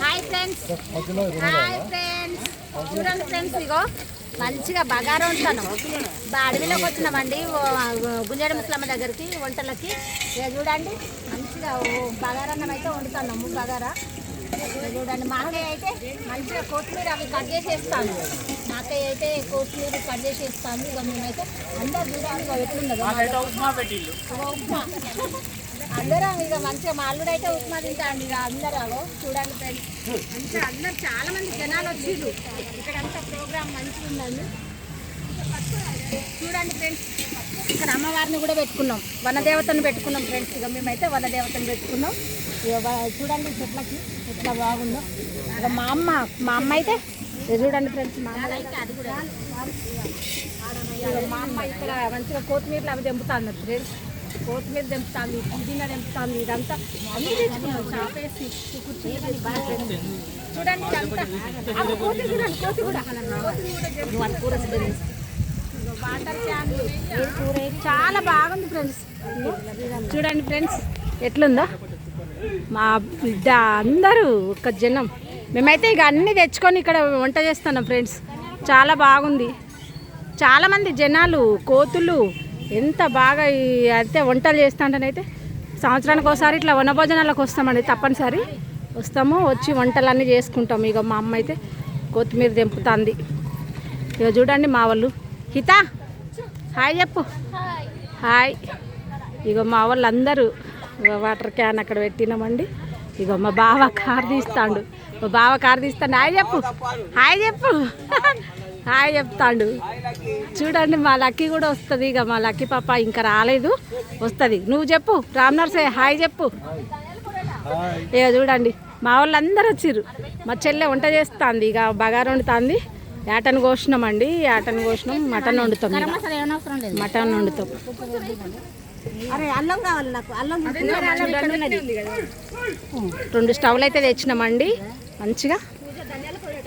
Hi friends, చూడండి friends, ఇగో మంచిగా బగారా ఉంటాను. అడవిలోకి వచ్చినామండి గుంజాడి ముసలమ్మ దగ్గరికి వంటలకి. ఇక చూడండి మంచిగా బగారన్నం అయితే వండుతున్నాము. బగారా చూడండి. మా అక్కయ్య అయితే మంచిగా కొత్తిమీర అవి కట్ చేసేస్తాను. మా అక్కయ్య అయితే కొత్తిమీర కట్ చేసేస్తాను. ఇక మేమైతే అందరు చూడండి ఇక ఎట్లున్నదో ఉప్మా. అందరం ఇక మంచిగా మా అల్లుడు అయితే ఉప్మా తింటాండి. ఇక అందరూ చూడండి ఫ్రెండ్స్, మంచిగా అందరు చాలా మంది జనాలు వచ్చిండ్రు. ఇక్కడంతా ప్రోగ్రామ్ మంచిగా ఉందండి. చూడండి ఫ్రెండ్స్, ఇక్కడ అమ్మవారిని కూడా పెట్టుకున్నాం, వనదేవతను పెట్టుకున్నాం ఫ్రెండ్స్. ఇక మేమైతే వనదేవతను పెట్టుకున్నాం. ఇక చూడండి చెట్లకి ఎట్లా బాగుందో. ఇక మా అమ్మ అయితే చూడండి ఫ్రెండ్స్, మా అమ్మ అయితే అది కూడా మా అమ్మ ఇక్కడ మంచిగా కొత్తిమీరలు అవి తెంపుతాను ఫ్రెండ్స్. కొత్తిమీర తెంపుతాంది, పుదీనా తెంపుతాంది. ఇదంతా అన్నీ తెచ్చుకున్నాం చాపేసి. చూడండి వాటర్ క్యాన్లు చాలా బాగుంది ఫ్రెండ్స్. చూడండి ఫ్రెండ్స్ ఎట్లుందో. మా బిడ్డ అందరూ ఒక జనం. మేమైతే ఇక అన్నీ తెచ్చుకొని ఇక్కడ వంట చేస్తున్నాం ఫ్రెండ్స్. చాలా బాగుంది. చాలామంది జనాలు, కోతులు ఎంత బాగా అయితే వంటలు చేస్తుంటేనైతే సంవత్సరానికి ఒకసారి ఇట్లా వనభోజనాలకు వస్తామండి. తప్పనిసరి వస్తాము, వచ్చి వంటలన్నీ చేసుకుంటాము. ఇక మా అమ్మ అయితే కొత్తిమీర తెంపుతుంది. ఇక చూడండి మా వాళ్ళు. హిత హాయ్ చెప్పు. హాయ్. ఇక మా వాళ్ళు అందరూ వాటర్ క్యాన్ అక్కడ పెట్టినామండి. ఇక మా బావ కారు తీస్తాడు. హాయ్ చెప్పు. హాయ్ చెప్పు. హాయ్ చెప్తాడు. చూడండి మా లక్కీ కూడా వస్తుంది. ఇక మా లక్కీ పాప ఇంకా రాలేదు, వస్తుంది. నువ్వు చెప్పు రామ్ నర్సే హాయ్ చెప్పు. ఇక చూడండి మా వాళ్ళు అందరూ వచ్చిర్రు. మా చెల్లె వంట చేస్తుంది. ఇక బగారా వండుతుంది. యాటను కోసినామండి. యాటను కోసినాం. మటన్ వండుతాం. మటన్ వండుతాం. అరే అల్లం కావాలి నాకు. అల్లం 2 స్టవ్లు అయితే తెచ్చినామండి మంచిగా.